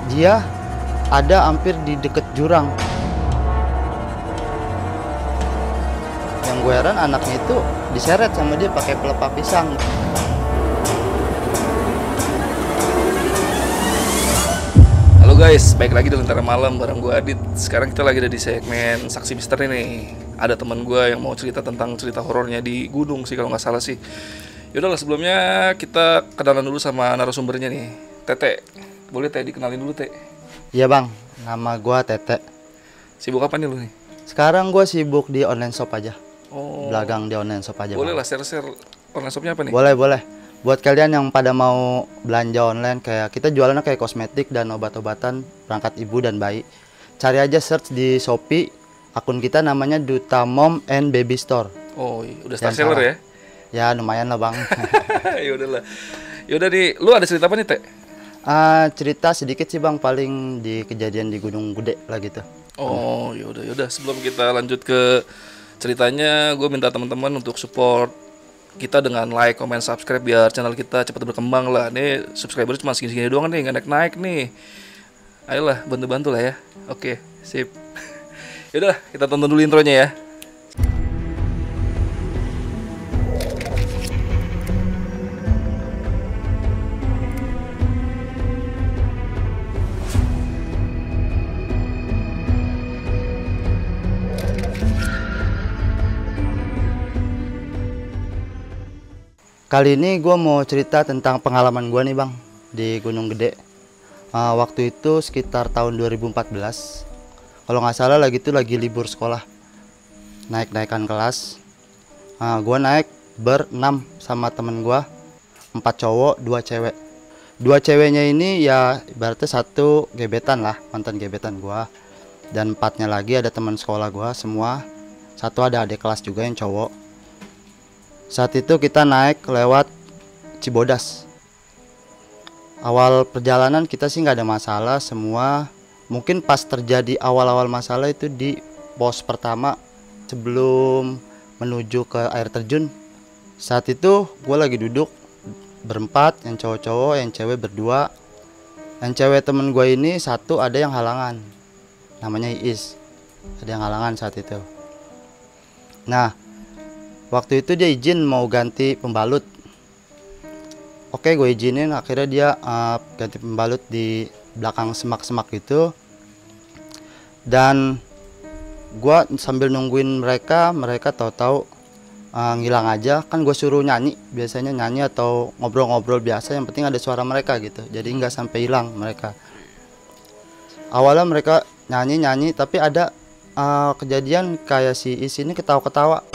Dia ada hampir di deket jurang. Yang gue heran anaknya itu diseret sama dia pakai pelepah pisang. Halo guys, baik lagi di Lentera Malam bareng gue Adit. Sekarang kita lagi ada di segmen Saksi Misteri nih. Ada teman gue yang mau cerita tentang cerita horornya di gunung sih kalau nggak salah sih. Yaudahlah, sebelumnya kita kenalan dulu sama narasumbernya nih. Tete, boleh Tete dikenalin dulu Tete? Iya bang, nama gue Tete. Sibuk apa nih lu nih? Sekarang gue sibuk di online shop aja. Oh, Belagang di online shop aja. boleh Bang. lah share-share online shopnya apa nih? Boleh. Buat kalian yang pada mau belanja online, kayak kita jualannya kayak kosmetik dan obat-obatan perangkat ibu dan bayi. Cari aja search di Shopee, akun kita namanya Duta Mom and Baby Store. Oh, iya. Udah Jangan star seller salah. ya? Ya lumayan lah bang. Ya udahlah. Yaudah nih, lu ada cerita apa nih Tete? Cerita sedikit sih bang, paling di kejadian di Gunung Gede lah gitu. Oh, yaudah. Sebelum kita lanjut ke ceritanya, gue minta teman-teman untuk support kita dengan like, comment, subscribe biar channel kita cepat berkembang lah. Nih subscriber cuma segini-segini doang nih, nggak naik-naik nih. Ayolah, bantu-bantu lah ya. Oke, sip. Yaudah, kita tonton dulu intronya ya. Kali ini gue mau cerita tentang pengalaman gue nih bang di Gunung Gede. Waktu itu sekitar tahun 2014. Kalau nggak salah lagi libur sekolah. Naik-naikan kelas. Gue naik berenam sama temen gue. 4 cowok, 2 cewek. 2 ceweknya ini ya ibaratnya satu gebetan lah, mantan gebetan gue. Dan 4-nya lagi ada teman sekolah gue semua. Satu ada adik kelas juga yang cowok. Saat itu kita naik lewat Cibodas. Awal perjalanan kita sih nggak ada masalah semua. Mungkin pas terjadi awal-awal masalah itu di pos pertama sebelum menuju ke air terjun. Saat itu gue lagi duduk berempat, yang cowok-cowok, yang cewek berdua. Yang cewek temen gue ini satu ada yang halangan, namanya Iis. Ada yang halangan saat itu. Nah, waktu itu dia izin mau ganti pembalut. Oke, gue izinin. Akhirnya dia ganti pembalut di belakang semak-semak gitu. Dan gue sambil nungguin mereka tahu-tahu ngilang aja. Kan gue suruh nyanyi, biasanya nyanyi atau ngobrol-ngobrol biasa. Yang penting ada suara mereka gitu. Jadi nggak sampai hilang mereka. Awalnya mereka nyanyi, tapi ada kejadian kayak si Is ini ketawa-ketawa.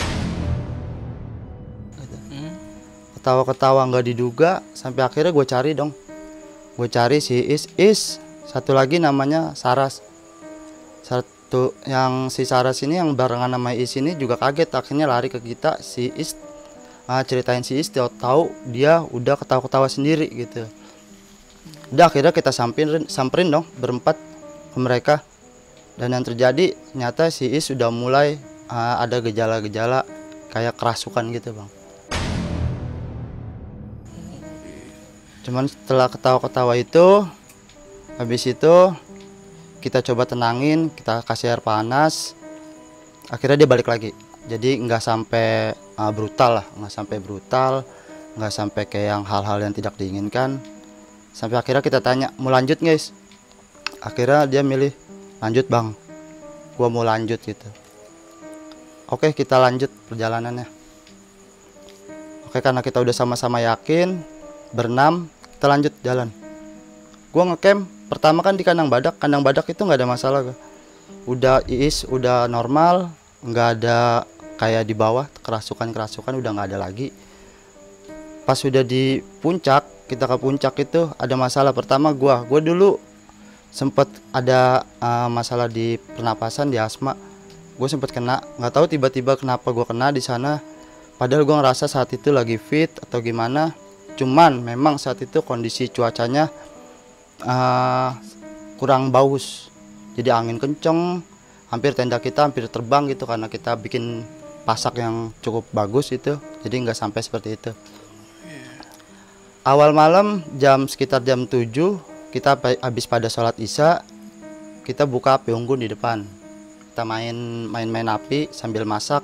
Ketawa-ketawa nggak diduga, sampai akhirnya gue cari si Is. Satu lagi namanya Saras. Satu yang si Saras ini yang barengan sama Is ini juga kaget, akhirnya lari ke kita. Si Is ceritain si Is, tahu dia udah ketawa-ketawa sendiri gitu. Udah akhirnya kita samperin dong berempat ke mereka. Dan yang terjadi ternyata si Is sudah mulai ada gejala-gejala kayak kerasukan gitu bang. Cuman setelah ketawa-ketawa itu, habis itu kita coba tenangin, kita kasih air panas. Akhirnya dia balik lagi. Jadi nggak sampai brutal lah, nggak sampai kayak yang hal-hal yang tidak diinginkan. Sampai akhirnya kita tanya, mau lanjut guys? Akhirnya dia milih, lanjut bang, gua mau lanjut gitu. Oke, kita lanjut perjalanannya. Oke, karena kita udah sama-sama yakin, berenam, kita lanjut jalan. Gua ngecamp pertama kan di kandang badak itu nggak ada masalah. Udah Iis udah normal, nggak ada kayak di bawah kerasukan udah nggak ada lagi. Pas sudah di puncak, kita ke puncak itu ada masalah. Pertama gua dulu sempet ada masalah di pernapasan, di asma. Gue sempet kena, nggak tahu tiba-tiba kenapa gue kena di sana. Padahal gue ngerasa saat itu lagi fit atau gimana. Cuman memang saat itu kondisi cuacanya kurang bagus. Jadi angin kenceng, hampir tenda kita hampir terbang gitu karena kita bikin pasak yang cukup bagus itu. Jadi nggak sampai seperti itu. Awal malam sekitar jam 7 kita habis pada sholat isya, kita buka api unggun di depan. Kita main api sambil masak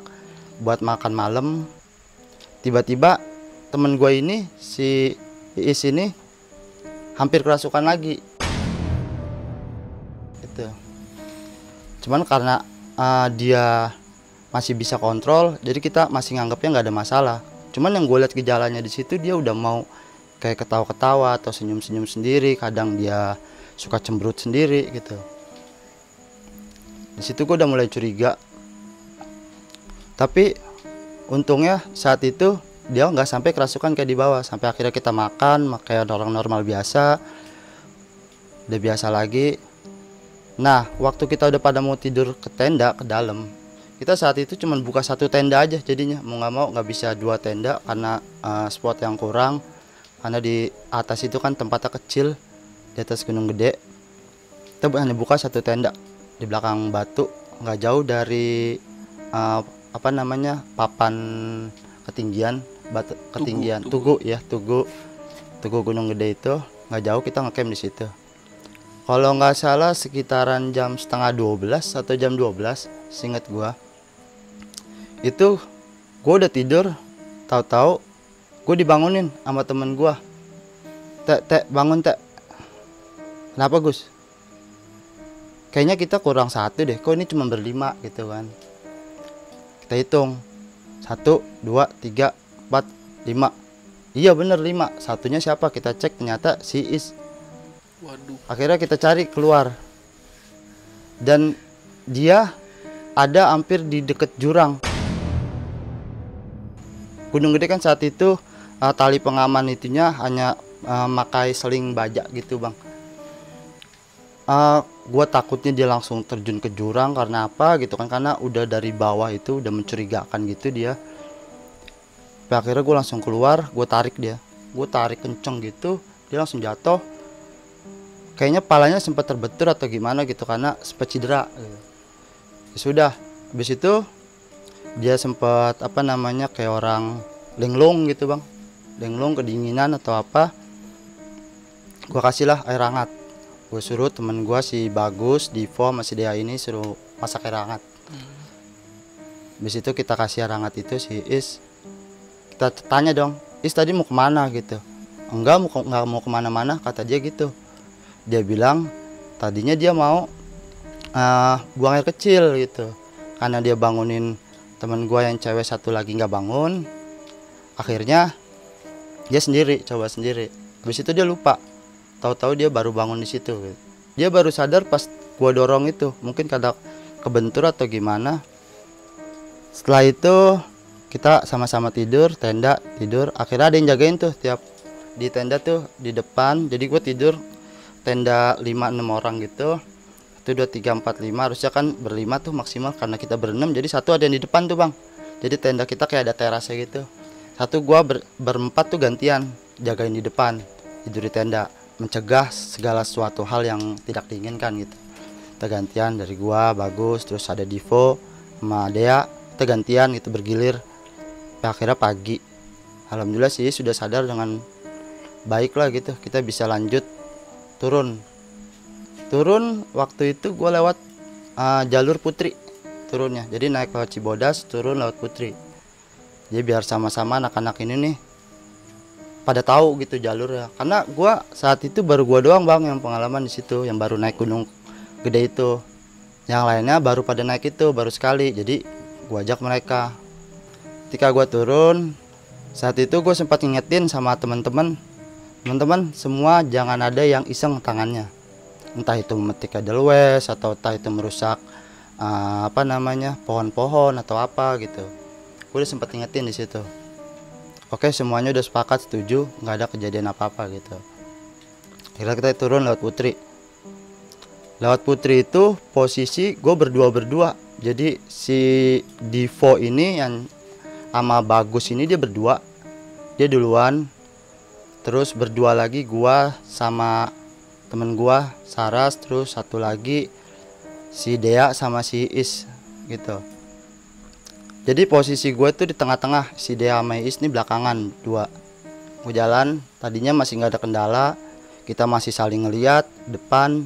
buat makan malam. Tiba-tiba temen gue ini, si Iis ini hampir kerasukan lagi. Itu. Cuman karena dia masih bisa kontrol, jadi kita masih nganggapnya nggak ada masalah. Cuman yang gue lihat gejalanya di situ, dia udah mau kayak ketawa-ketawa atau senyum-senyum sendiri. Kadang dia suka cemberut sendiri gitu. Di situ gue udah mulai curiga. Tapi untungnya saat itu dia nggak sampai kerasukan kayak di bawah. Sampai akhirnya kita makan kayak orang normal biasa. Udah biasa lagi. Nah, waktu kita udah pada mau tidur ke tenda ke dalam, kita saat itu cuma buka satu tenda aja jadinya. Mau nggak mau nggak bisa 2 tenda karena spot yang kurang. Karena di atas itu kan tempatnya kecil, di atas gunung gede. Kita hanya buka satu tenda di belakang batu, nggak jauh dari papan ketinggian, ketinggian Tugu Gunung Gede itu. Nggak jauh, kita ngecamp di situ. Kalau nggak salah sekitaran jam setengah 12 atau jam 12, seinget gua. Itu gua udah tidur, tahu-tahu gua dibangunin sama temen gua. Teh, bangun teh. Kenapa Gus? Kayaknya kita kurang satu deh, kok ini cuma berlima gitu kan. Kita hitung, 1, 2, 3, 4, 5. Iya bener 5, satunya siapa? Kita cek, ternyata si Is. Waduh. Akhirnya kita cari keluar, dan dia ada hampir di deket jurang. Gunung Gede kan saat itu tali pengaman itunya hanya makai seling baja gitu bang. Gua takutnya dia langsung terjun ke jurang karena apa gitu kan, karena udah dari bawah itu udah mencurigakan gitu dia. Tapi akhirnya gue langsung keluar, gue tarik kenceng gitu, dia langsung jatuh. Kayaknya palanya sempat terbentur atau gimana gitu karena sempat cedera gitu. Ya sudah, habis itu dia sempat kayak orang linglung gitu bang, linglung kedinginan atau apa. Gua kasihlah air hangat, gue suruh temen gua si Bagus, Divo, masih dia ini suruh masak air hangat. Habis itu kita kasih air hangat itu si Is, kita tanya dong, Is tadi mau kemana gitu. Enggak mau kemana-mana kata dia gitu. Dia bilang tadinya dia mau buang air kecil gitu, karena dia bangunin temen gua yang cewek satu lagi nggak bangun. Akhirnya dia coba sendiri. Habis itu dia lupa, tahu-tahu dia baru bangun di situ gitu. Dia baru sadar pas gua dorong itu, mungkin kada kebentur atau gimana. Setelah itu kita sama-sama tidur, tidur. Akhirnya ada yang jagain tuh tiap di tenda tuh di depan. Jadi gua tidur tenda 5-6 orang gitu. 1, 2, 3, 4, 5. Harusnya kan berlima tuh maksimal, karena kita berenam. Jadi satu ada yang di depan tuh bang. Jadi tenda kita kayak ada terasnya gitu. Satu gua berempat tuh gantian jagain di depan, tidur di tenda, mencegah segala suatu hal yang tidak diinginkan gitu. Kita gantian, dari gua, Bagus, terus ada Divo sama Dea. Kita gantian gitu bergilir. Akhirnya pagi, alhamdulillah sih sudah sadar dengan baik lah gitu. Kita bisa lanjut turun waktu itu gue lewat jalur Putri turunnya. Jadi naik lewat Cibodas, turun lewat Putri. Jadi biar sama-sama anak-anak ini nih pada tahu gitu jalurnya. Karena gue saat itu baru gue doang bang yang pengalaman di situ, yang baru naik Gunung Gede itu. Yang lainnya baru pada naik itu, baru sekali. Jadi gue ajak mereka. Ketika gue turun, saat itu gue sempat ngingetin sama teman-teman semua jangan ada yang iseng tangannya. Entah itu memetik edelweiss atau entah itu merusak pohon-pohon atau apa gitu. Gue udah sempat ingetin di situ. Oke, semuanya udah sepakat, setuju, nggak ada kejadian apa-apa gitu. Akhirnya kita turun lewat Putri. Lewat Putri itu posisi gue berdua. Jadi si Divo ini yang sama Bagus ini dia berdua. Dia duluan. Terus berdua lagi gua sama temen gua Saras, terus satu lagi si Dea sama si Is gitu. Jadi posisi gue tuh di tengah-tengah, si Dea sama Is nih belakangan 2. Gue jalan, tadinya masih nggak ada kendala. kita masih saling ngeliat, depan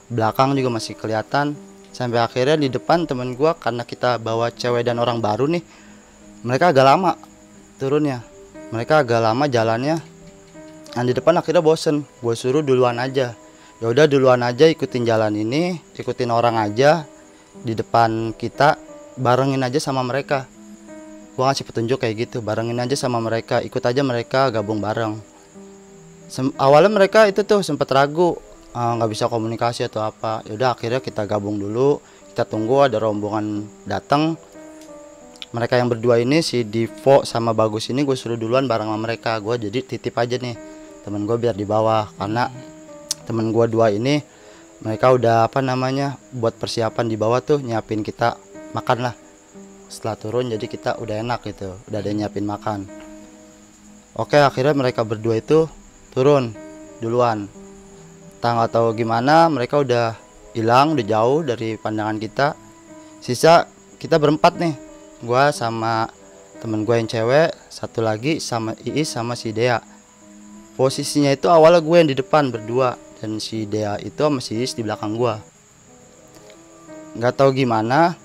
belakang juga masih kelihatan. Sampai akhirnya di depan temen gue, karena kita bawa cewek dan orang baru nih, mereka agak lama turunnya, mereka agak lama jalannya. Yang di depan akhirnya bosen, gue suruh duluan aja. Ya udah duluan aja, ikutin jalan ini, ikutin orang aja di depan kita, barengin aja sama mereka. Gue ngasih petunjuk kayak gitu, barengin aja sama mereka, ikut aja mereka, gabung bareng. Awalnya mereka itu tuh sempet ragu, nggak bisa komunikasi atau apa. Ya udah akhirnya kita gabung dulu, kita tunggu ada rombongan datang. Mereka yang berdua ini, si Divo sama Bagus ini, gue suruh duluan bareng sama mereka. Gue jadi titip aja nih temen gue biar di bawah, karena temen gue dua ini mereka udah apa namanya buat persiapan di bawah tuh, nyiapin kita makan lah setelah turun, jadi kita udah enak gitu, udah ada yang nyiapin makan. Oke, akhirnya mereka berdua itu turun duluan. Nggak tahu gimana mereka udah hilang, udah jauh dari pandangan kita. Sisa kita berempat nih, gua sama temen gue yang cewek, satu lagi sama Iis sama si Dea. Posisinya itu awalnya gue yang di depan berdua, dan si Dea itu sama si Iis di belakang gua. Nggak tahu gimana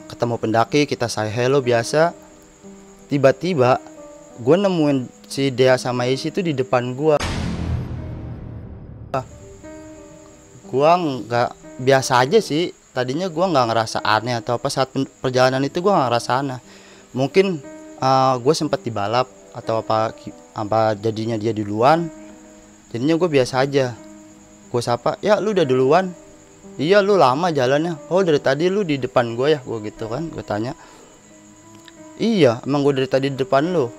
ketemu pendaki, kita say hello biasa. Tiba-tiba gue nemuin si Dea sama Iis itu di depan gua. Gua nggak, biasa aja sih. Tadinya gua nggak ngerasa aneh atau apa, saat perjalanan itu gua nggak ngerasa aneh. Mungkin gue sempat dibalap atau apa jadinya dia duluan. Jadinya gue biasa aja. Gue sapa, ya lu udah duluan. Iya lu lama jalannya. Oh dari tadi lu di depan gue ya, gue gitu kan. Gue tanya, iya emang gue dari tadi di depan lu.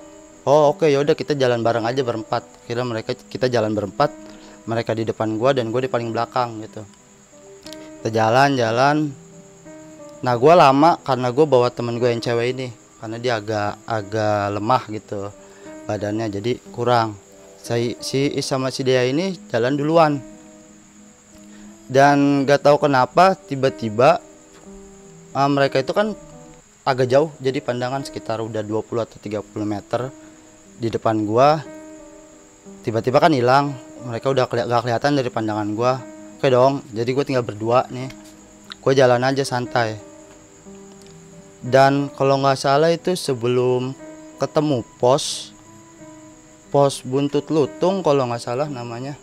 Oh oke, ya udah kita jalan bareng aja berempat. Kira kita jalan berempat, mereka di depan gue dan gue di paling belakang gitu. Kita jalan. Nah gue lama karena gue bawa temen gue yang cewek ini, karena dia agak lemah gitu badannya, jadi kurang. Si Is sama si Dea ini jalan duluan. Dan gak tahu kenapa tiba-tiba mereka itu kan agak jauh, jadi pandangan sekitar udah 20 atau 30 meter di depan gua. Tiba-tiba kan hilang, mereka udah gak kelihatan dari pandangan gua. Oke dong, jadi gue tinggal berdua nih. Gue jalan aja santai. Dan kalau nggak salah itu sebelum ketemu pos Buntut Lutung kalau nggak salah namanya.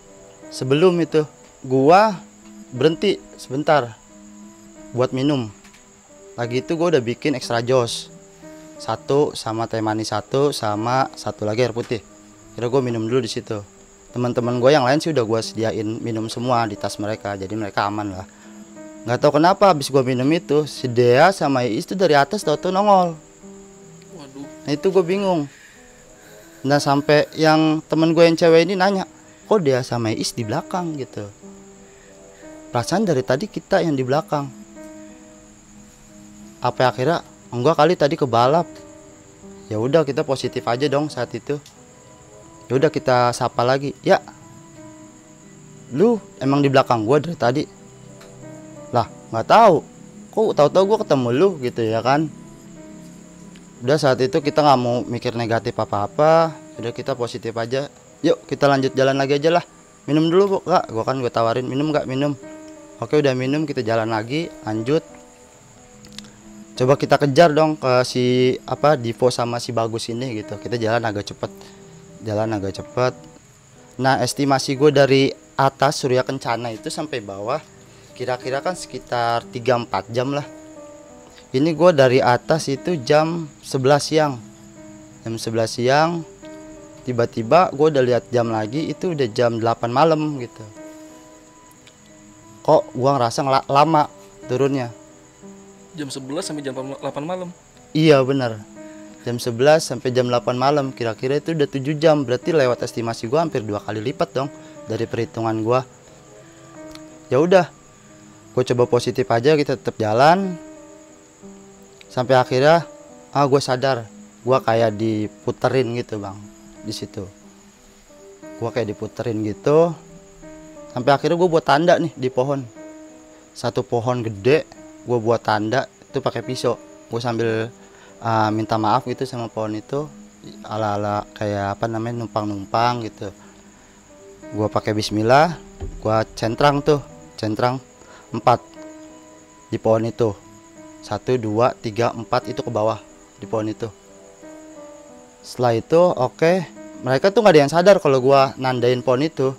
Sebelum itu gua berhenti sebentar buat minum. Lagi itu gua udah bikin extra jos, satu sama teh manis sama satu lagi air putih. Kira gua minum dulu di situ. Teman-teman gue yang lain sih udah gue sediain minum semua di tas mereka, jadi mereka aman lah. Nggak tahu kenapa habis gue minum itu, si Dea sama Iis itu dari atas tahu-tahu nongol. Waduh. Nah itu gue bingung. Nah sampai yang temen gue yang cewek ini nanya, kok Dea sama Iis di belakang gitu. Perasaan dari tadi kita yang di belakang. Apa akhirnya enggak kali tadi kebalap. Ya udah kita positif aja dong saat itu. Ya udah kita sapa lagi, ya lu emang di belakang gua dari tadi. Lah nggak tahu, kok tahu-tahu gua ketemu lu gitu ya kan. Udah saat itu kita nggak mau mikir negatif apa-apa, udah kita positif aja. Yuk kita lanjut jalan lagi aja lah. Minum dulu bu, kak, gua kan gue tawarin minum nggak, minum. Oke udah minum, kita jalan lagi lanjut. Coba kita kejar dong ke si Divo sama si Bagus ini gitu. Kita jalan agak cepet. Nah estimasi gue dari atas Surya Kencana itu sampai bawah kira-kira kan sekitar 3-4 jam lah. Ini gue dari atas itu jam 11 siang. Tiba-tiba gue udah lihat jam lagi, itu udah jam 8 malam gitu. Kok gue ngerasa lama turunnya. Jam 11 sampai jam 8 malam. Iya bener, jam 11 sampai jam 8 malam, kira-kira itu udah 7 jam. Berarti lewat estimasi gua hampir 2 kali lipat dong dari perhitungan gua. Ya udah, gua coba positif aja, kita tetap jalan. Sampai akhirnya gua sadar, gua kayak diputerin gitu bang di situ. Gua kayak diputerin gitu. Sampai akhirnya gua buat tanda nih di pohon. Satu pohon gede, gua buat tanda itu pakai pisau. Gua sambil minta maaf gitu sama pohon itu, ala-ala kayak numpang-numpang gitu. Gua pakai bismillah, gua centrang 4 di pohon itu. 1 2 3 4 itu ke bawah di pohon itu. Setelah itu oke, mereka tuh nggak ada yang sadar kalau gua nandain pohon itu.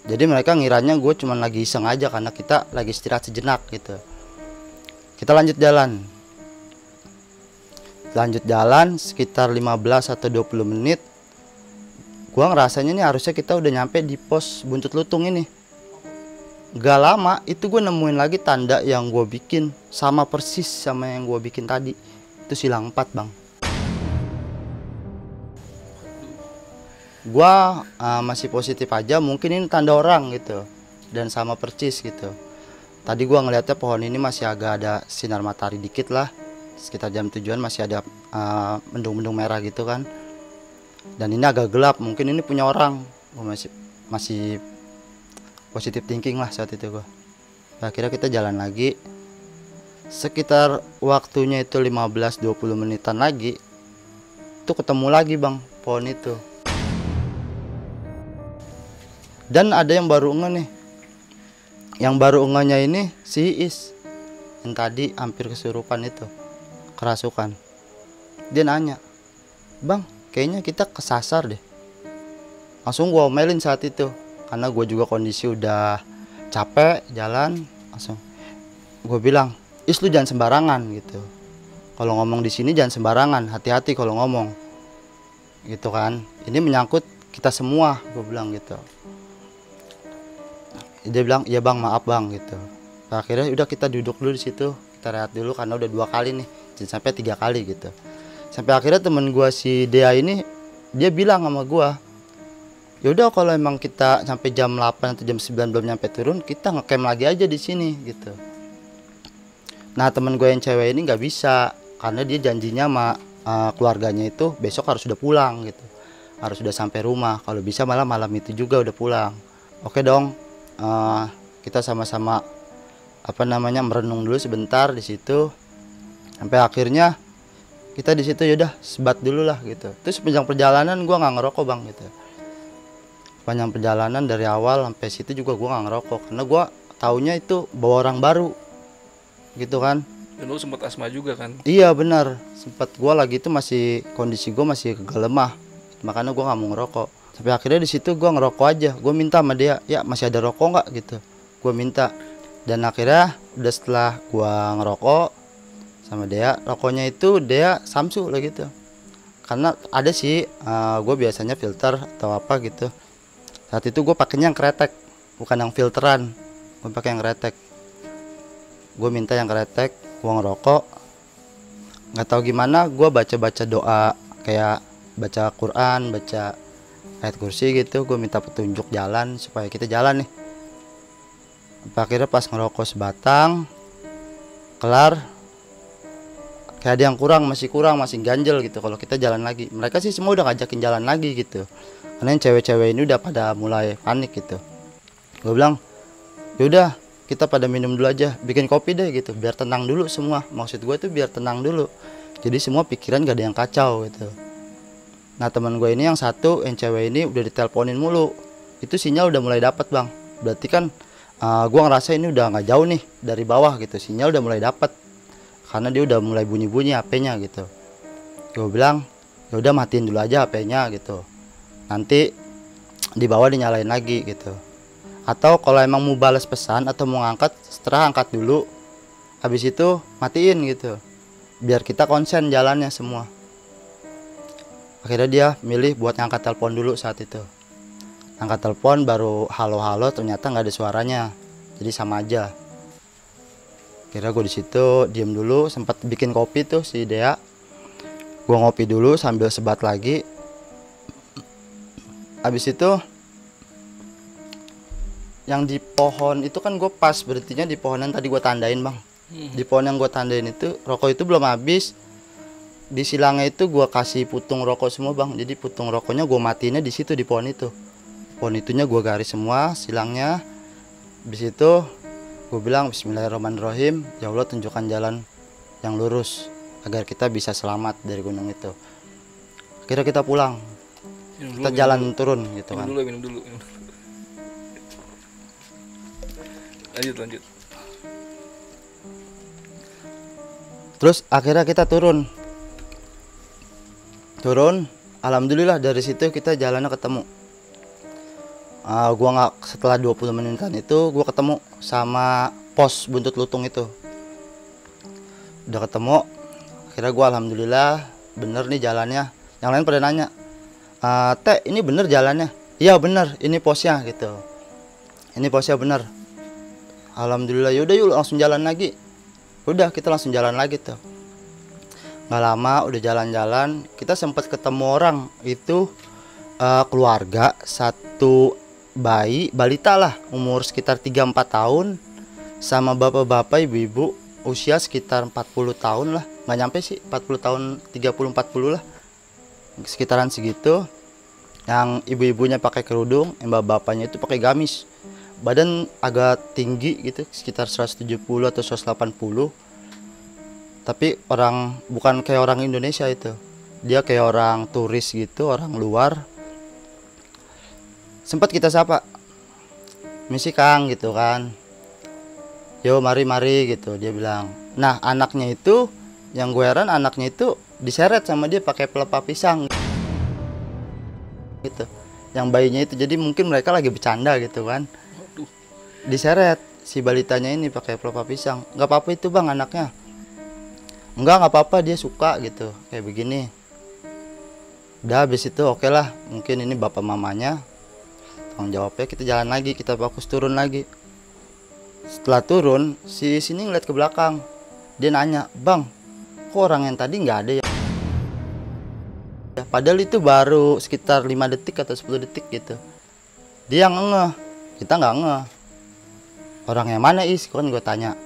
Jadi mereka ngiranya gue cuma lagi iseng aja karena kita lagi istirahat sejenak gitu. Kita lanjut jalan. Sekitar 15 atau 20 menit. Gua ngerasanya nih harusnya kita udah nyampe di pos Buntut Lutung ini. Gak lama itu gue nemuin lagi tanda yang gue bikin, sama persis sama yang gue bikin tadi. Itu silang 4 bang. Gua masih positif aja, mungkin ini tanda orang gitu, dan sama percis gitu. Tadi gua ngeliatnya pohon ini masih agak ada sinar matahari dikit lah, sekitar jam 7-an masih ada mendung-mendung merah gitu kan. Dan ini agak gelap, mungkin ini punya orang. Gua masih positive thinking lah saat itu gua. Akhirnya kita jalan lagi. Sekitar waktunya itu 15-20 menitan lagi, itu ketemu lagi bang pohon itu. Dan ada yang baru ngeh nih. Yang baru ngehnya ini si Iis, yang tadi hampir kesurupan itu, kerasukan. Dia nanya, "Bang, kayaknya kita kesasar deh." Langsung gue omelin saat itu, karena gue juga kondisi udah capek jalan. Langsung gue bilang, "Is, lu jangan sembarangan gitu. Kalau ngomong di sini jangan sembarangan, hati-hati kalau ngomong." Gitu kan. Ini menyangkut kita semua, gue bilang gitu. Dia bilang, "Iya bang, maaf bang," gitu. Akhirnya udah kita duduk dulu di situ, kita rehat dulu karena udah 2 kali nih, jadi sampai 3 kali gitu. Sampai akhirnya temen gua si Dea ini, dia bilang sama gua, "Yaudah kalau emang kita sampai jam 8 atau jam 9 belum nyampe turun, kita ngecamp lagi aja di sini," gitu. Nah temen gue yang cewek ini nggak bisa, karena dia janjinya sama keluarganya itu besok harus sudah pulang gitu, harus sudah sampai rumah. Kalau bisa malah malam itu juga udah pulang. Oke dong. Kita sama-sama merenung dulu sebentar di situ, sampai akhirnya kita di situ yaudah sebat dulu lah gitu. Terus sepanjang perjalanan gua nggak ngerokok bang gitu. Sepanjang perjalanan dari awal sampai situ juga gua nggak ngerokok karena gua taunya itu bawa orang baru gitu kan. Dan lu sempat asma juga kan? Iya benar, sempat gua lagi itu masih kondisi gua masih agak lemah, makanya gua nggak mau ngerokok. Sampai akhirnya di situ gue ngerokok aja. Gue minta sama dia, "Ya masih ada rokok nggak?" gitu. Gue minta. Dan akhirnya udah setelah gue ngerokok sama dia, rokoknya itu dia Samsu lah gitu. Karena ada sih gue biasanya filter atau apa gitu. Saat itu gue pakainya yang kretek, bukan yang filteran. Gue pakai yang kretek. Gue minta yang kretek, gue ngerokok. Nggak tahu gimana, gue baca-baca doa kayak baca Quran, baca ayat kursi gitu. Gue minta petunjuk jalan supaya kita jalan nih. Akhirnya pas ngerokok sebatang kelar, kayak ada yang masih ganjel gitu kalau kita jalan lagi. Mereka sih semua udah ngajakin jalan lagi gitu, karena yang cewek-cewek ini udah pada mulai panik gitu. Gue bilang, "Yaudah kita pada minum dulu aja, bikin kopi deh gitu, biar tenang dulu semua." Maksud gue tuh biar tenang dulu, jadi semua pikiran gak ada yang kacau gitu. Nah teman gue ini yang satu, yang cewek ini udah diteleponin mulu. Itu sinyal udah mulai dapat bang. Berarti kan gue ngerasa ini udah nggak jauh nih dari bawah gitu. Sinyal udah mulai dapat, karena dia udah mulai bunyi-bunyi HP-nya gitu. Gue bilang, "Ya udah matiin dulu aja HP-nya gitu. Nanti di bawah dinyalain lagi gitu. Atau kalau emang mau balas pesan atau mau ngangkat, setelah angkat dulu. Habis itu matiin gitu. Biar kita konsen jalannya semua." Akhirnya dia milih buat ngangkat telepon dulu saat itu. Angkat telepon baru halo-halo, ternyata nggak ada suaranya. Jadi sama aja. Kira gue di situ diem dulu, sempat bikin kopi tuh si Dea. Gue ngopi dulu sambil sebat lagi. Habis itu yang di pohon itu kan gue pas berhentinya di pohon yang tadi gue tandain bang. Di pohon yang gue tandain itu rokok itu belum habis. Di silangnya itu gue kasih putung rokok semua bang. Jadi putung rokoknya gue matiinnya di situ di pohon itu. Pohon itunya gue garis semua silangnya. Habis itu gue bilang bismillahirrahmanirrahim. Ya Allah tunjukkan jalan yang lurus agar kita bisa selamat dari gunung itu. Akhirnya kita pulang. Kita jalan turun gitu kan. Minum dulu. Lanjut. Terus akhirnya kita turun, alhamdulillah dari situ kita jalannya ketemu. Gua nggak, setelah 20 menitan itu gua ketemu sama pos buntut lutung itu. Udah ketemu, akhirnya gua alhamdulillah bener nih jalannya. Yang lain pada nanya, Teh ini bener jalannya? Iya bener, ini posnya gitu. Ini posnya bener. Alhamdulillah, yaudah yuk langsung jalan lagi. Udah kita langsung jalan lagi tuh. Nggak lama udah jalan-jalan, kita sempat ketemu orang itu, keluarga, satu bayi, balita lah, umur sekitar 3-4 tahun, sama bapak-bapak, ibu-ibu, usia sekitar 40 tahun lah, nggak nyampe sih, 40 tahun, 30-40 lah, sekitaran segitu. Yang ibu-ibunya pakai kerudung, yang bapak-bapaknya itu pakai gamis, badan agak tinggi gitu, sekitar 170 atau 180. Tapi orang, bukan kayak orang Indonesia itu, dia kayak orang turis gitu, orang luar. Sempat kita sapa, misi Kang gitu kan, yo mari gitu, dia bilang. Nah anaknya itu, yang gue heran, anaknya itu diseret sama dia pakai pelepah pisang gitu, yang bayinya itu. Jadi mungkin mereka lagi bercanda gitu kan, diseret si balitanya ini pakai pelepah pisang. Nggak apa-apa itu bang anaknya? Nggak apa-apa, dia suka gitu kayak begini. Udah habis itu oke lah, mungkin ini bapak mamanya, tanggung jawabnya. Kita jalan lagi, kita fokus turun lagi. Setelah turun, si sini ngeliat ke belakang, dia nanya, bang kok orang yang tadi nggak ada ya? Padahal itu baru sekitar 5 detik atau 10 detik gitu. Dia ngeh, kita nggak ngeh. Orang yang mana Is? Kan gue tanya.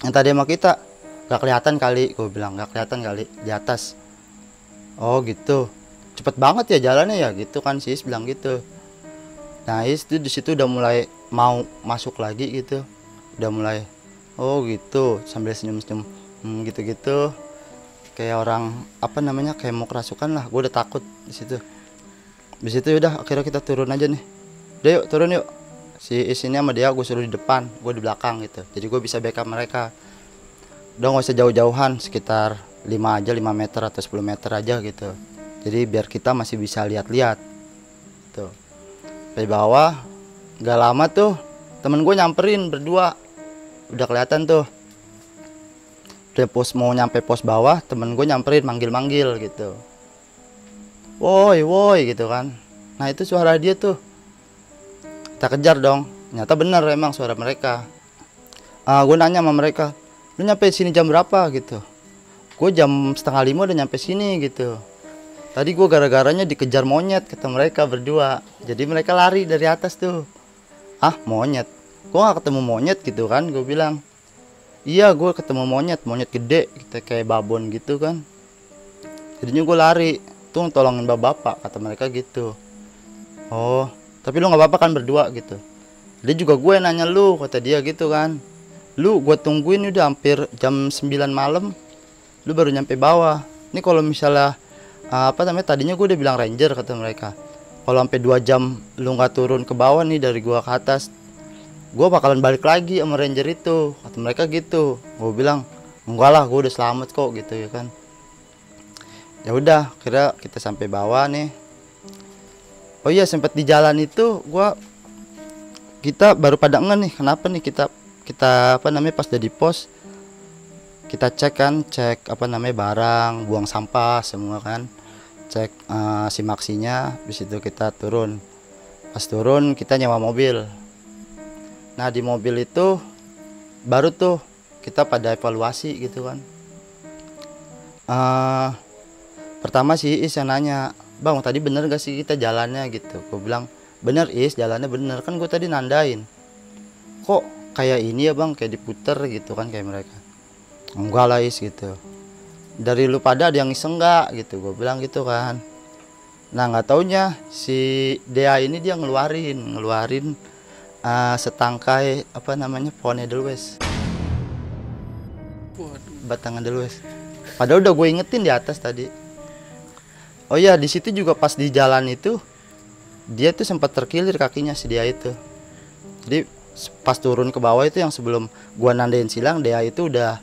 Yang tadi sama kita, gak kelihatan kali, gue bilang gak kelihatan kali di atas. Oh gitu, cepet banget ya jalannya ya gitu kan, si Is bilang gitu. Nah Is tuh di situ udah mulai mau masuk lagi gitu, udah mulai oh gitu sambil senyum-senyum gitu-gitu, kayak orang apa namanya, kayak mau kerasukan lah. Gue udah takut di situ. Di situ udah akhirnya kita turun aja nih. Udah yuk turun yuk. Si Is ini sama dia gue suruh di depan, gue di belakang gitu. Jadi gue bisa backup mereka. Udah nggak usah jauh-jauhan, sekitar 5 aja, 5 meter atau 10 meter aja gitu. Jadi biar kita masih bisa lihat-lihat tuh. Dari bawah nggak lama tuh temen gue nyamperin berdua, udah kelihatan tuh. Udah mau nyampe pos bawah, temen gue nyamperin manggil-manggil gitu, woi woi gitu kan. Nah itu suara dia tuh, kita kejar dong. Ternyata bener emang suara mereka. Gue nanya sama mereka, lu nyampe sini jam berapa gitu? Gue jam 4:30 udah nyampe sini gitu. Tadi gue gara-garanya dikejar monyet, kata mereka berdua. Jadi mereka lari dari atas tuh. Monyet? Gue gak ketemu monyet gitu kan, gue bilang. Iya gue ketemu monyet gede gitu, kayak babon gitu kan. Jadinya gue lari tuh tolongin bapak, kata mereka gitu. Oh tapi lu gak apa-apa kan berdua gitu? Dia juga gue nanya lu, kata dia gitu kan. Lu gue tungguin udah hampir jam 9 malam, lu baru nyampe bawah. Ini kalau misalnya apa namanya, tadinya gue udah bilang ranger, kata mereka, kalau sampai 2 jam lu nggak turun ke bawah nih dari gua ke atas, gue bakalan balik lagi sama ranger itu, kata mereka gitu. Gue bilang enggak lah, gue udah selamat kok gitu ya kan. Ya udah kira kita sampai bawah nih. Oh iya sempat di jalan itu kita baru pada nih kenapa nih kita apa namanya, pas udah di pos kita cek apa namanya, barang, buang sampah semua kan, cek si maksinya. Habis itu kita turun. Pas turun kita nyewa mobil. Nah di mobil itu baru tuh kita pada evaluasi gitu kan. Pertama si Is yang nanya, bang tadi bener gak sih kita jalannya gitu? Gue bilang bener Is, jalannya bener, kan gue tadi nandain. Kok kayak ini ya bang, kayak diputer gitu kan kayak mereka. Enggak lah Is gitu, dari lu pada ada yang iseng nggak gitu, gue bilang gitu kan. Nah nggak taunya si Dea ini dia ngeluarin setangkai apa namanya, pohon edelweiss, batang edelweiss. Padahal udah gue ingetin di atas tadi. Oh iya di situ juga pas di jalan itu dia tuh sempat terkilir kakinya si dia itu. Jadi pas turun ke bawah itu yang sebelum gua nandain silang, dia itu udah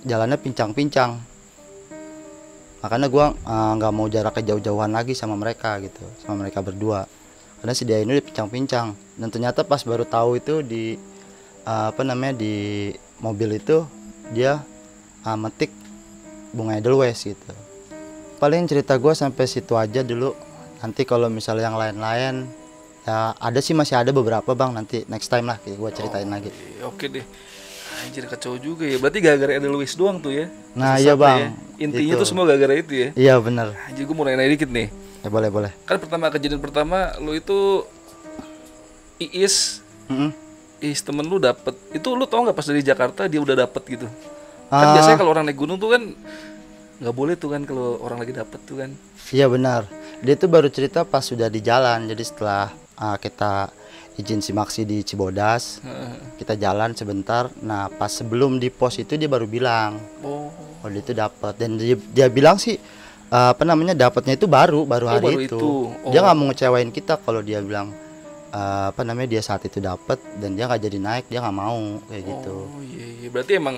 jalannya pincang-pincang. Makanya gua nggak mau jaraknya jauh-jauhan lagi sama mereka gitu, sama mereka berdua. Karena si dia ini udah pincang-pincang. Dan ternyata pas baru tahu itu di di mobil itu dia metik bunga Edelweiss gitu. Paling cerita gua sampai situ aja dulu. Nanti kalau misalnya yang lain-lain ya ada sih, masih ada beberapa bang, nanti next time lah gue ceritain lagi. Oke deh. Anjir kacau juga ya. Berarti gara-gara Edelweiss doang tuh ya. Nah iya bang ya. Intinya itu. tuh semua gara-gara itu ya. Iya bener. Anjir gue mau nanya dikit nih. Ya boleh. Kan kejadian pertama lu itu Iis temen lu dapet. Itu lu tau gak pas dari Jakarta dia udah dapet gitu. Kan biasanya kalau orang naik gunung tuh kan nggak boleh tuh kan kalau orang lagi dapet tuh kan. Iya benar. Dia tuh baru cerita pas sudah di jalan. Jadi setelah kita izin simaksi di Cibodas, kita jalan sebentar. Nah pas sebelum di pos itu dia baru bilang, oh dia itu dapat. Dan dia bilang sih dapatnya itu baru hari itu. Oh. Dia nggak mau ngecewain kita kalau dia bilang dia saat itu dapat dan dia nggak jadi naik, dia nggak mau kayak gitu. Oh iya. Berarti emang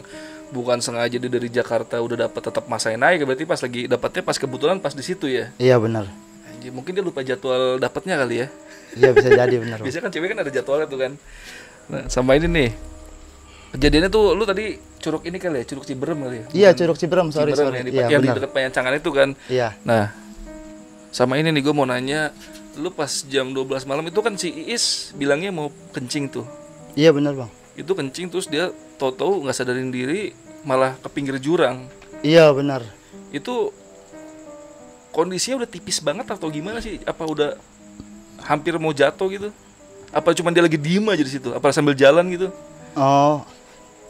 bukan sengaja dia dari Jakarta udah dapat tetap maksain naik, berarti pas lagi dapatnya pas kebetulan pas di situ ya. Iya benar. Anjir, mungkin dia lupa jadwal dapatnya kali ya. Iya bisa jadi benar. Biasanya kan cewek kan ada jadwalnya tuh kan. Nah, sama ini nih. Kejadiannya tuh lu tadi Curug ini kali ya, Curug Ciberem kali ya. Iya, Curug Ciberem, sorry. Iya, yang di dekat Panyancangan itu kan. Iya. Nah, sama ini nih gue mau nanya, lu pas jam 12 malam itu kan si Iis bilangnya mau kencing tuh. Iya benar bang. Itu kencing terus dia tahu-tahu nggak sadarin diri malah ke pinggir jurang. Iya benar. Itu kondisinya udah tipis banget atau gimana sih? Apa udah hampir mau jatuh gitu? Apa cuma dia lagi diem aja di situ? Apa sambil jalan gitu? Oh,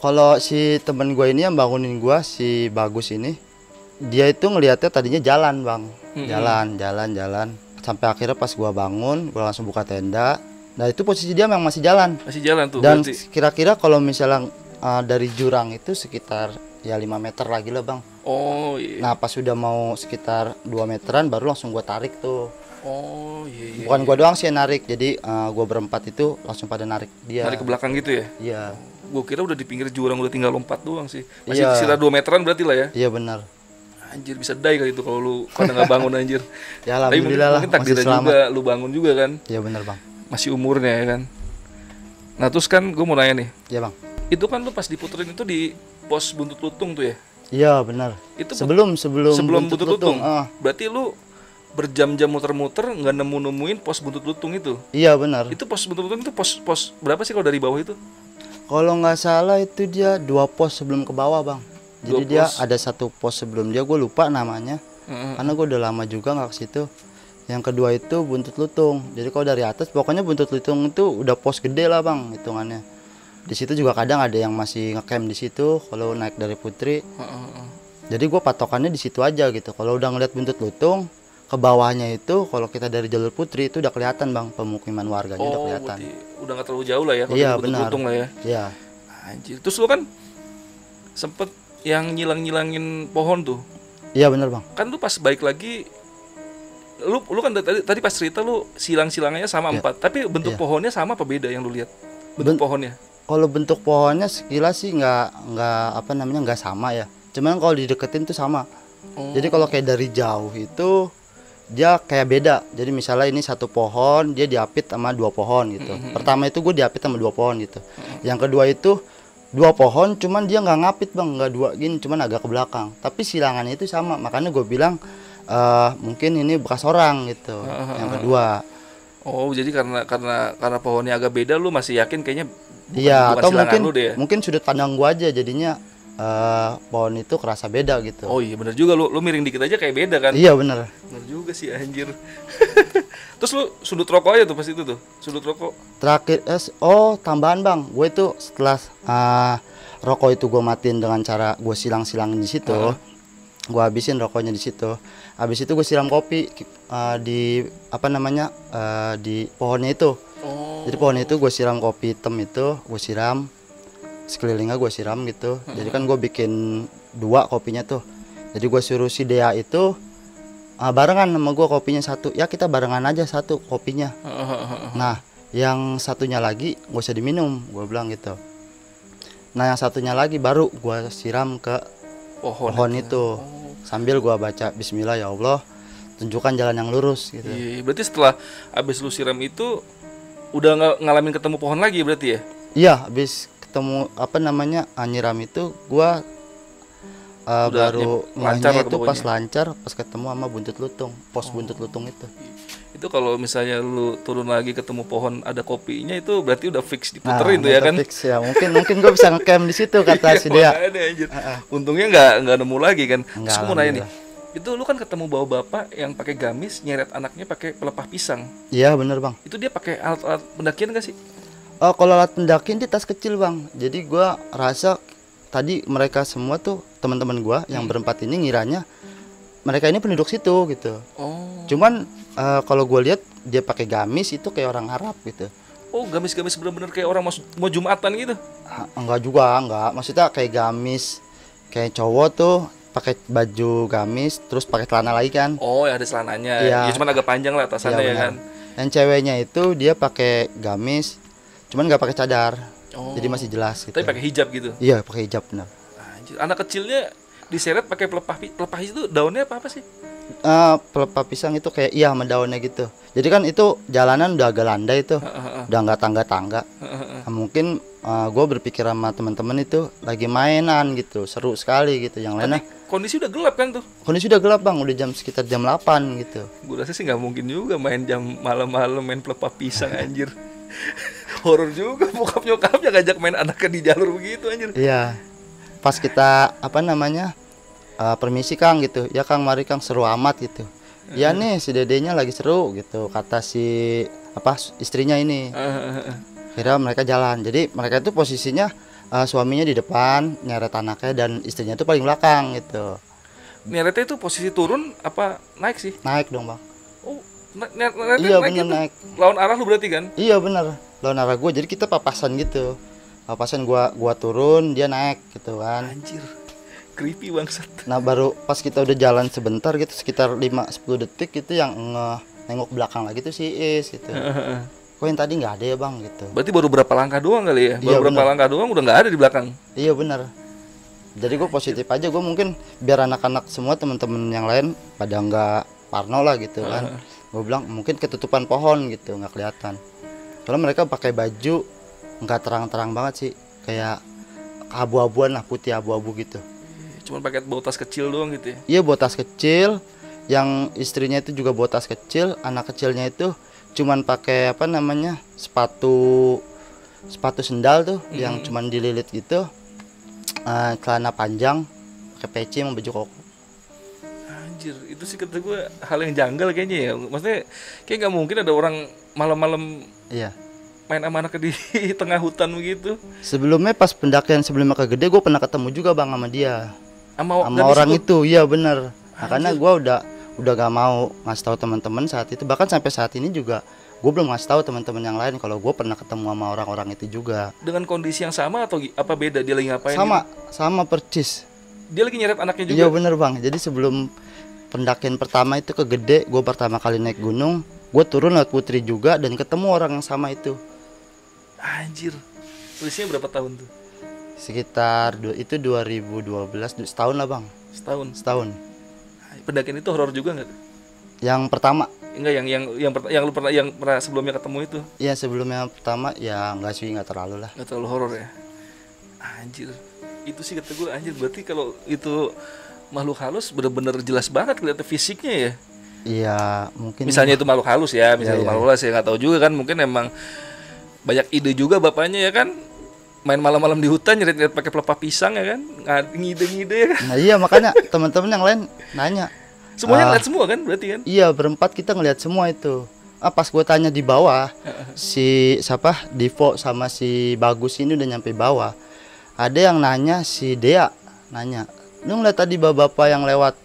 kalau si temen gue ini yang bangunin gue, si Bagus ini, dia itu ngelihatnya tadinya jalan bang, jalan. Sampai akhirnya pas gue bangun, gue langsung buka tenda. Nah itu posisi dia memang masih jalan. Masih jalan tuh. Dan berarti kira-kira kalau misalnya dari jurang itu sekitar ya 5 meter lagi lah bang. Oh iya. Nah pas sudah mau sekitar 2 meteran baru langsung gue tarik tuh. Oh iya. Bukan gue doang sih yang narik, jadi gue berempat itu langsung pada narik dia. Narik ke belakang gitu ya? Iya. Gue kira udah di pinggir jurang, udah tinggal lompat doang sih. Masih sekitar 2 meteran berarti lah ya? Iya benar. Anjir bisa die kali itu kalau lu pada nggak bangun anjir. Ya alhamdulillah lah, mungkin takdirnya juga lu bangun juga kan? Iya benar bang. Masih umurnya ya kan? Nah terus kan gue mau nanya nih. Iya bang. Itu kan lu pas diputerin itu di pos Buntut Lutung tuh ya? Iya benar. Itu sebelum Buntut Lutung. Berarti lu berjam-jam muter-muter nggak nemuin pos Buntut Lutung itu? Iya benar. Itu pos Buntut Lutung itu pos berapa sih kalau dari bawah itu? Kalau nggak salah itu dia 2 pos sebelum ke bawah bang. Jadi dia ada 1 pos sebelum dia, gue lupa namanya. Karena gue udah lama juga nggak ke situ. Yang kedua itu Buntut Lutung. Jadi kalau dari atas pokoknya Buntut Lutung itu udah pos gede lah bang hitungannya. Di situ juga kadang ada yang masih ngecamp di situ kalau naik dari Putri. Jadi gue patokannya di situ aja gitu. Kalau udah ngeliat Buntut Lutung, ke bawahnya itu kalau kita dari jalur Putri itu udah kelihatan bang, pemukiman warganya udah kelihatan. Udah nggak terlalu jauh lah ya kalau iya, Buntut Lutung lah ya. Iya. Anjir, terus lu kan sempet yang nyilang-nyilangin pohon tuh. Iya benar bang. Kan lu pas balik lagi, lu kan tadi pas cerita lu silang-silangannya sama 4, tapi bentuk pohonnya sama apa beda yang lu lihat? Bentuk pohonnya? Kalau bentuk pohonnya sekilas sih nggak sama ya. Cuman kalau dideketin tuh sama. Jadi kalau kayak dari jauh itu dia kayak beda. Jadi misalnya ini 1 pohon dia diapit sama 2 pohon gitu. Pertama itu gue diapit sama 2 pohon gitu. Yang kedua itu 2 pohon cuman dia nggak ngapit bang, nggak 2 gini, cuman agak ke belakang. Tapi silangannya itu sama. Makanya gue bilang mungkin ini bekas orang gitu. Yang kedua. Oh jadi karena pohonnya agak beda lu masih yakin kayaknya iya, atau mungkin ya? sudut pandang gua aja jadinya pohon itu kerasa beda gitu. Oh iya benar juga, lu miring dikit aja kayak beda kan? Iya benar. Benar juga sih anjir. Terus lu sudut rokok aja tuh pas itu tuh, sudut rokok. Terakhir tambahan bang, gue itu setelah rokok itu gue matiin dengan cara gue silang-silangin di situ, gue habisin rokoknya di situ. Habis itu gue siram kopi di di pohonnya itu. Jadi pohon itu gue siram kopi hitam itu, gue siram sekelilingnya gue siram gitu. Jadi kan gue bikin 2 kopinya tuh. Jadi gue suruh si Dea itu barengan sama gue kopinya 1. Ya kita barengan aja 1 kopinya. Nah Yang satunya lagi gak usah diminum, gue bilang gitu. Nah yang satunya lagi baru gue siram ke pohon itu. Sambil gue baca Bismillah, ya Allah tunjukkan jalan yang lurus gitu. Iya, berarti setelah abis lu siram itu udah ngalamin ketemu pohon lagi berarti ya? Iya, habis ketemu nyiram itu gua baru lancar ngehnya lah itu pas pokoknya. lancar pas ketemu sama buntut lutung, pos buntut lutung itu. Itu kalau misalnya lu turun lagi ketemu pohon ada kopinya itu berarti udah fix Nah, diputerin tuh ya itu kan? fix ya. Mungkin gua bisa ngecamp di situ kata si dia. Makanya, anjir. Untungnya nggak nemu lagi kan. Terus Enggak, aku mau nanya nih, alhamdulillah. itu lu kan ketemu bapak yang pakai gamis nyeret anaknya pakai pelepah pisang. Iya, bener Bang. Itu dia pakai alat-alat pendakian gak sih? Oh, kalau alat pendakian di tas kecil Bang. Jadi gua rasa tadi mereka semua tuh teman-teman gua yang berempat ini ngiranya mereka ini penduduk situ gitu. Oh. Cuman kalau gue lihat dia pakai gamis itu kayak orang Arab gitu. Oh, gamis-gamis bener-bener kayak orang mau Jumatan gitu. Enggak juga, enggak. Maksudnya kayak gamis, kayak cowok tuh pakai baju gamis, terus pakai celana lagi kan. Oh, ya ada celananya. Iya. Ya cuman agak panjang lah atasannya ya Iya, benar. kan. Yang ceweknya itu dia pakai gamis, cuman nggak pakai cadar. Oh. Jadi masih jelas gitu. Tapi pakai hijab gitu. Iya, pakai hijab benar. Anjir, anak kecilnya diseret pakai pelepah itu daunnya apa sih? Pelepah pisang itu kayak iya sama daunnya gitu. Jadi kan itu jalanan udah agak landai itu, udah nggak tangga-tangga. Nah, mungkin gue berpikir sama teman-teman itu lagi mainan gitu, seru sekali gitu. Yang lainnya Kondisi udah gelap kan tuh. kondisi udah gelap Bang, udah sekitar jam 8 gitu. Gue rasa sih nggak mungkin juga main jam malam-malam main pelepah pisang anjir. Horor juga bokap nyokapnya ngajak main anaknya di jalur begitu anjir. Iya. Pas kita permisi Kang gitu. Ya Kang, mari Kang, seru amat gitu. Ya nih si dedenya lagi seru gitu kata si istrinya ini. Kira mereka jalan. Jadi mereka itu posisinya suaminya di depan nyeret anaknya dan istrinya itu paling belakang gitu. Neretnya itu posisi turun apa naik sih? Naik dong Bang. Oh, neretnya Iya, naik bener, gitu. naik. Lawan arah lu berarti kan? Iya bener, lawan arah gue. Jadi kita papasan gitu. Papasan gua turun, dia naik gitu kan. Anjir. Creepy bangsat. Nah baru pas kita udah jalan sebentar gitu sekitar 5-10 detik gitu yang nengok belakang lagi tuh si Is gitu. Kok yang tadi nggak ada ya Bang gitu. Berarti baru berapa langkah doang kali ya? Baru Iya, berapa bener. langkah doang udah nggak ada di belakang. Iya benar. Jadi gue positif aja, gue mungkin biar anak-anak semua teman-teman yang lain pada nggak parno lah gitu kan. Gue bilang mungkin ketutupan pohon gitu nggak kelihatan. Kalau mereka pakai baju nggak terang-terang banget sih, kayak abu-abuan lah, putih abu-abu gitu. Cuman pakai bawa tas kecil doang gitu ya. Iya bawa tas kecil, yang istrinya itu juga bawa tas kecil, anak kecilnya itu cuman pakai sepatu sendal tuh yang cuman dililit gitu, celana panjang, pakai peci sama baju koko. Anjir, itu sih kata gue hal yang janggal kayaknya ya. Maksudnya kayak nggak mungkin ada orang malam-malam Iya. main sama anaknya di tengah hutan begitu. Sebelumnya pas pendakian sebelumnya ke Gede, gue pernah ketemu juga Bang sama dia, sama Gadis orang itu. itu. Iya bener. Makanya gue udah gak mau ngasih tahu teman-teman saat itu. Bahkan sampai saat ini juga gue belum ngasih tahu teman-teman yang lain kalau gue pernah ketemu sama orang-orang itu juga. Dengan kondisi yang sama atau apa beda dia lagi ngapain? Sama percis. Dia lagi nyeret anaknya juga. Iya bener Bang. Jadi sebelum pendakian pertama itu ke Gede, gue pertama kali naik gunung, gue turun lewat Putri juga dan ketemu orang yang sama itu. Anjir. Usianya berapa tahun tuh? Sekitar itu 2012, setahun lah Bang. Setahun. Pendakian itu horor juga nggak? Yang pertama. Enggak, yang lu pernah sebelumnya ketemu itu. Iya sebelumnya pertama ya nggak terlalu lah. Nggak terlalu horor ya. Anjir. Itu sih kata gue anjir, berarti kalau itu makhluk halus bener-bener jelas banget kelihatan fisiknya ya. Iya mungkin. Misalnya itu makhluk halus ya, misalnya Iya, makhluk halus ya nggak tahu juga kan, mungkin emang banyak ide juga bapaknya ya kan, main malam-malam di hutan nyeret-nyeret pakai pelepah pisang ya kan, ngide-ngide ya kan. Nah iya makanya teman-teman yang lain nanya. Semuanya ngeliat semua kan berarti kan? Iya berempat kita ngelihat semua itu. Pas gue tanya di bawah, si Divo sama si Bagus ini udah nyampe bawah. Ada yang nanya, si Dea nanya, lu ngeliat tadi bapak-bapak yang lewat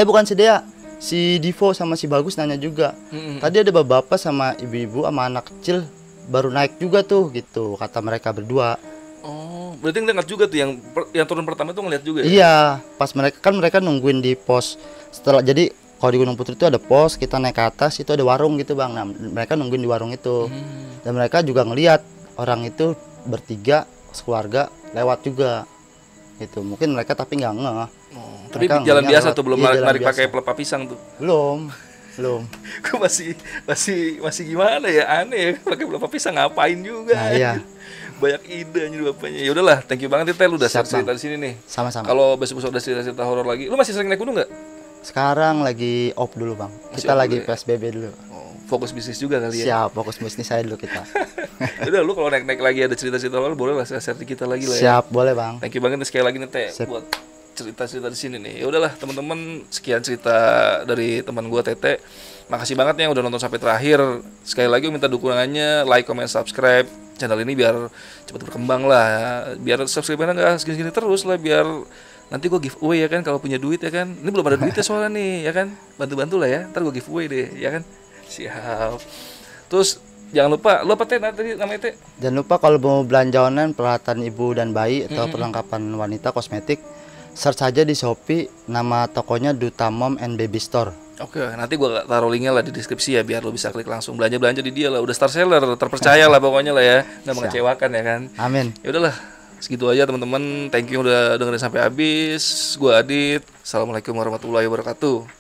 bukan si Dea, si Divo sama si Bagus nanya juga. Tadi ada bapak-bapak sama ibu-ibu sama anak kecil baru naik juga tuh gitu, kata mereka berdua. Oh, berarti ngeliat juga tuh yang turun pertama tuh ngeliat juga ya? Iya, pas mereka nungguin di pos. Setelah jadi Kalau di Gunung Putri itu ada pos, kita naik ke atas itu ada warung gitu bang. Nah mereka nungguin di warung itu. Dan mereka juga ngelihat orang itu bertiga sekeluarga lewat juga. Gitu. Mungkin mereka tapi nggak ngeh. Tapi Mereka jalan ngehnya biasa lewat- tuh, belum iya, jalan narik biasa. pakai pelepah pisang tuh. Belum. Gue masih gimana ya, aneh ya, pakai pelepah pisang ngapain juga. Nah, iya. Banyak ide anjir bapaknya. Ya udahlah, thank you banget Tel, lu udah Siap, cerita Bang. di sini nih. Sama-sama. Kalau besok-besok ada cerita-cerita horor lagi, lu masih sering naik gunung nggak? Sekarang lagi off dulu bang. Masih Kita off lagi dulu ya? PSBB dulu. Oh, fokus bisnis juga kali ya. Siap, fokus bisnis saya dulu kita. Udah, lu kalau naik-naik lagi ada cerita-cerita horor boleh lah share di kita lagi lah ya. Siap, boleh bang. Thank you banget nih sekali lagi nih Teh Sip. buat cerita-cerita di sini nih. Ya udahlah teman-teman, sekian cerita dari teman gua Tete. Makasih banget ya udah nonton sampai terakhir. Sekali lagi minta dukungannya, like, comment, subscribe channel ini biar cepat berkembang lah. Biar subscribe-nya nggak segini-segini terus lah, biar nanti gua giveaway ya kan kalau punya duit ya kan. Ini belum ada duitnya soalnya nih ya kan. Bantu-bantu lah ya. Ntar gua giveaway deh ya kan. Siap. Terus jangan lupa, lu apa Teh tadi namanya Teh? Jangan lupa kalau mau belanja online peralatan ibu dan bayi atau perlengkapan wanita kosmetik, search saja di Shopee, nama tokonya Duta Mom and Baby Store. Oke, nanti gua taruh linknya lah di deskripsi ya biar lo bisa klik langsung belanja di dia lah. Udah star seller, terpercaya lah pokoknya lah ya. Nggak mengecewakan ya kan. Amin. Ya udahlah, segitu aja teman-teman. Thank you udah dengerin sampai habis. Gua Adit. Assalamualaikum warahmatullahi wabarakatuh.